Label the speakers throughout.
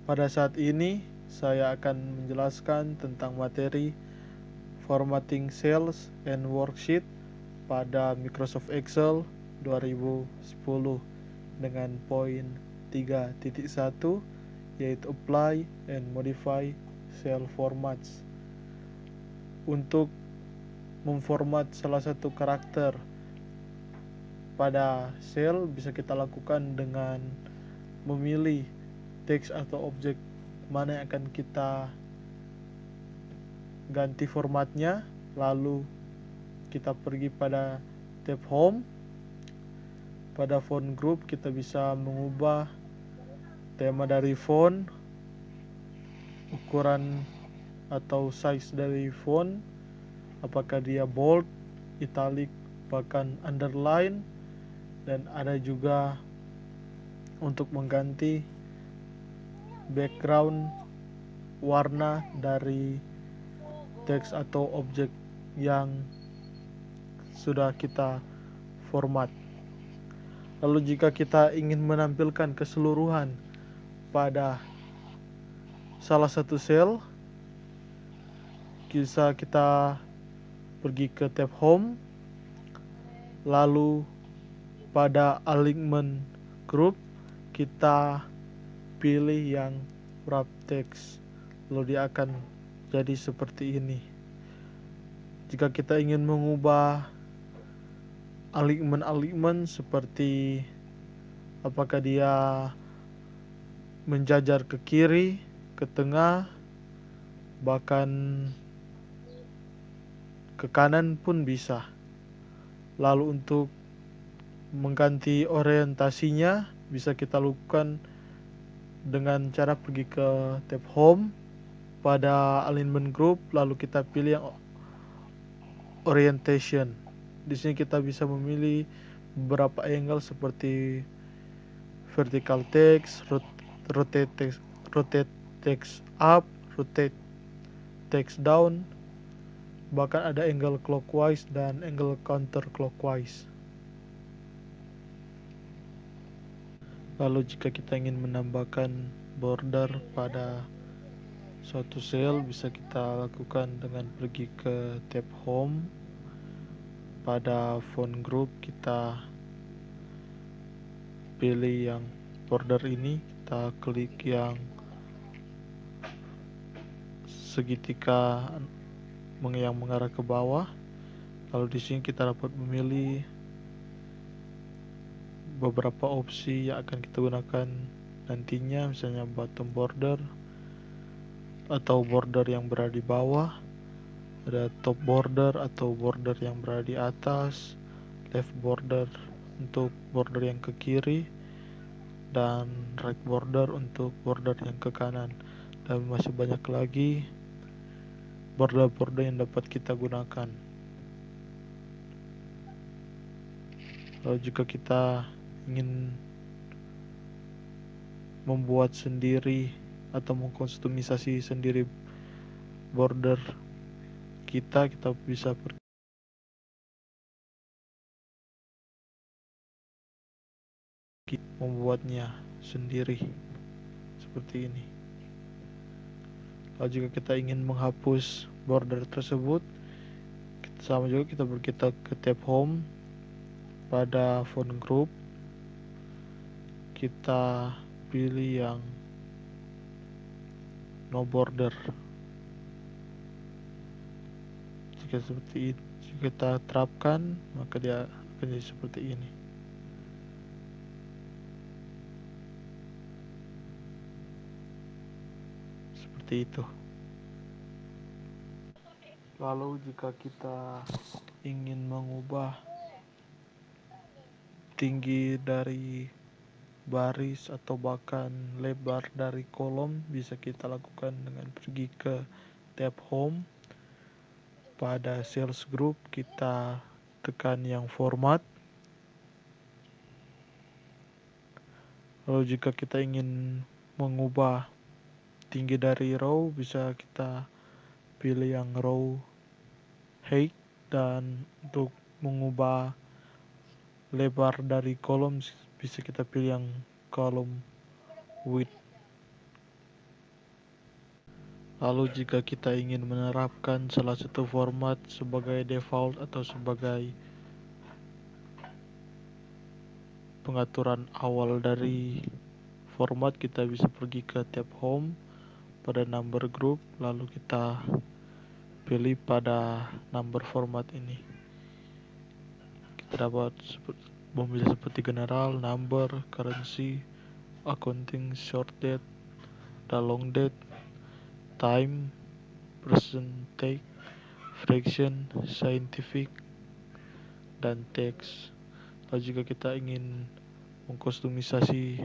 Speaker 1: Pada saat ini, saya akan menjelaskan tentang materi Formatting Cells and Worksheet pada Microsoft Excel 2010 dengan poin 3.1 yaitu Apply and Modify Cell Formats. Untuk memformat salah satu karakter pada sel bisa kita lakukan dengan memilih teks atau objek mana yang akan kita ganti formatnya, lalu kita pergi pada tab Home. Pada font group kita bisa mengubah tema dari font, ukuran atau size dari font, apakah dia bold, italic, bahkan underline, dan ada juga untuk mengganti background warna dari teks atau objek yang sudah kita format. Lalu jika kita ingin menampilkan keseluruhan pada salah satu sel, bisa kita pergi ke tab Home, lalu pada alignment group kita pilih yang wrap text, lalu dia akan jadi seperti ini. Jika kita ingin mengubah alignment seperti apakah dia menjajar ke kiri, ke tengah, bahkan ke kanan pun bisa. Lalu untuk mengganti orientasinya bisa kita lakukan dengan cara pergi ke tab Home, pada alignment group, lalu kita pilih yang orientation. Di sini kita bisa memilih beberapa angle seperti vertical text, rotate text up, rotate text down, bahkan ada angle clockwise dan angle counterclockwise. Lalu jika kita ingin menambahkan border pada suatu sel, bisa kita lakukan dengan pergi ke tab Home. Pada font group kita pilih yang border ini, kita klik yang segitiga yang mengarah ke bawah. Lalu di sini kita dapat memilih beberapa opsi yang akan kita gunakan nantinya, misalnya bottom border atau border yang berada di bawah, ada top border atau border yang berada di atas, left border untuk border yang ke kiri, dan right border untuk border yang ke kanan. Dan masih banyak lagi border-border yang dapat kita gunakan. Lalu jika kita ingin membuat sendiri atau mengkustomisasi sendiri border kita bisa pergi membuatnya sendiri seperti ini. Lalu jika kita ingin menghapus border tersebut, sama juga kita ke tab Home, pada font group kita pilih yang no border. Jika seperti itu kita terapkan, maka dia akan jadi seperti ini. Seperti itu. Lalu jika kita ingin mengubah tinggi dari baris atau bahkan lebar dari kolom, bisa kita lakukan dengan pergi ke tab Home. Pada sales group kita tekan yang format. Lalu jika kita ingin mengubah tinggi dari row, bisa kita pilih yang row height, dan untuk mengubah lebar dari kolom bisa kita pilih yang column width. Lalu jika kita ingin menerapkan salah satu format sebagai default atau sebagai pengaturan awal dari format, kita bisa pergi ke tab home pada number group, lalu kita pilih pada number format ini. Kita dapat memilih seperti general, number, currency, accounting, short date, dan long date, time, percentage, fraction, scientific, dan text. Lalu jika kita ingin mengkustomisasi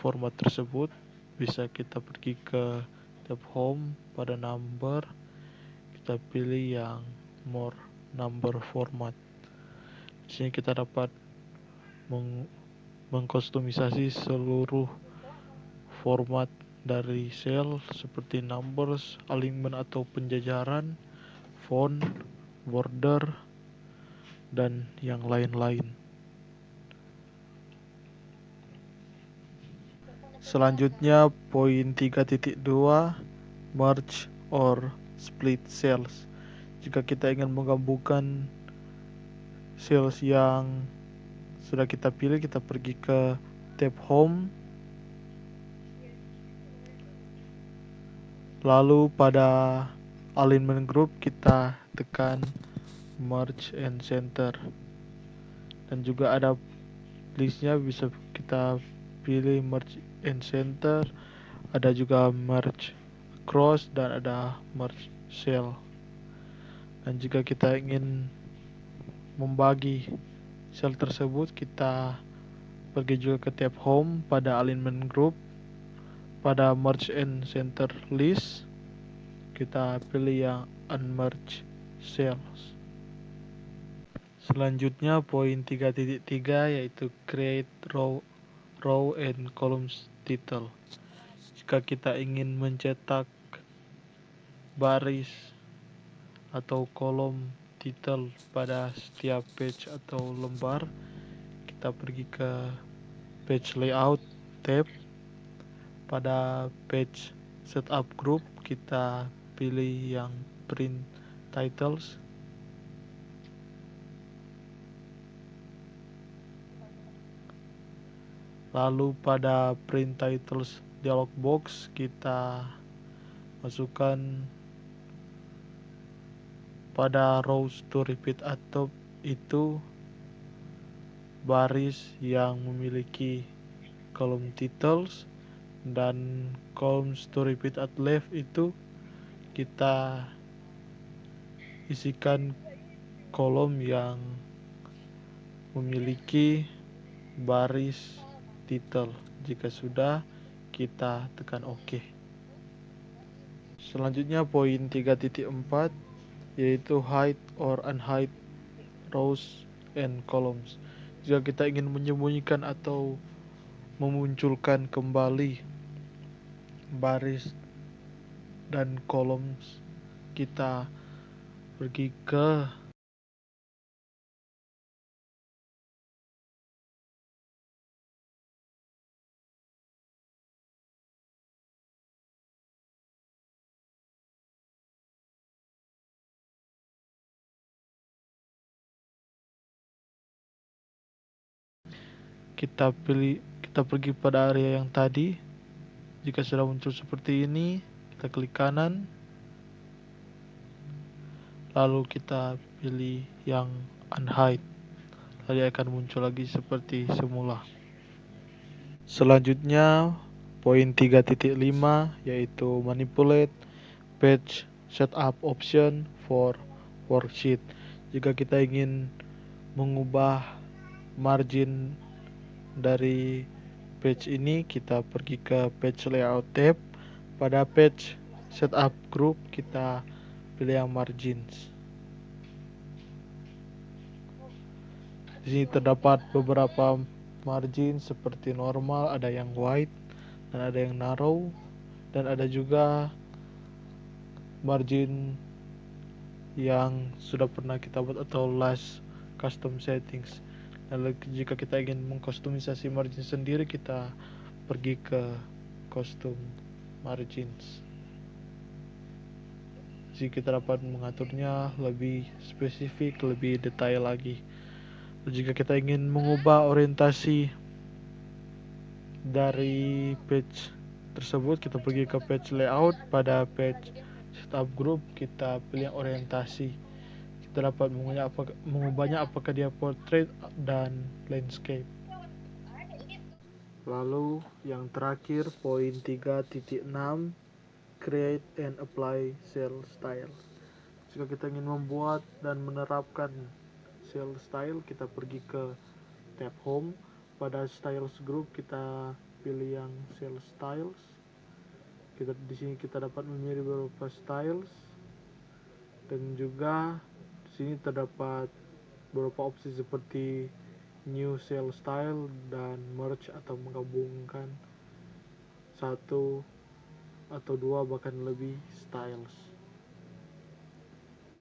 Speaker 1: format tersebut, bisa kita pergi ke tab home pada number, kita pilih yang more number format. Di sini kita dapat mengkustomisasi seluruh format dari sel seperti numbers, alignment atau penjajaran, font, border, dan yang lain-lain. Selanjutnya poin 3.2, merge or split cells. Jika kita ingin menggabungkan cells yang sudah kita pilih, kita pergi ke tab home, lalu pada alignment group kita tekan merge and center, dan juga ada listnya, bisa kita pilih merge and center, ada juga merge across, dan ada merge cell. Dan jika kita ingin membagi sel tersebut, kita pergi juga ke tab home pada alignment group, pada merge and center list kita pilih yang unmerged cells. Selanjutnya poin 3.3 yaitu create row and columns title. Jika kita ingin mencetak baris atau kolom title pada setiap page atau lembar, kita pergi ke page layout tab, pada page setup group kita pilih yang print titles, lalu pada print titles dialog box kita masukkan pada rows to repeat atau itu baris yang memiliki kolom titles, dan columns to repeat at left itu kita isikan kolom yang memiliki baris title. Jika sudah, kita tekan OK. Selanjutnya poin 3.4 yaitu hide or unhide rows and columns. Jika kita ingin menyembunyikan atau memunculkan kembali baris dan kolom, kita pergi ke kita pergi pada area yang tadi. Jika sudah muncul seperti ini, kita klik kanan, lalu kita pilih yang unhide, lalu akan muncul lagi seperti semula. Selanjutnya poin 3.5 yaitu manipulate page setup option for worksheet. Jika kita ingin mengubah margin dari page ini, kita pergi ke page layout tab, pada page setup group kita pilih yang margins. Di sini terdapat beberapa margin seperti normal, ada yang white dan ada yang narrow, dan ada juga margin yang sudah pernah kita buat atau last custom settings. Lalu jika kita ingin mengkustomisasi margin sendiri, kita pergi ke custom margins. Jadi kita dapat mengaturnya lebih spesifik, lebih detail lagi. Jika kita ingin mengubah orientasi dari page tersebut, kita pergi ke page layout. Pada page setup group, kita pilih orientasi. Kita dapat mengubahnya apakah dia portrait dan landscape. Lalu yang terakhir, poin 3.6, create and apply cell style. Jika kita ingin membuat dan menerapkan cell style, kita pergi ke tab home. Pada styles group kita pilih yang cell styles. Di sini kita dapat memilih beberapa styles, dan juga di sini terdapat beberapa opsi seperti new cell style dan merge atau menggabungkan satu atau dua bahkan lebih styles.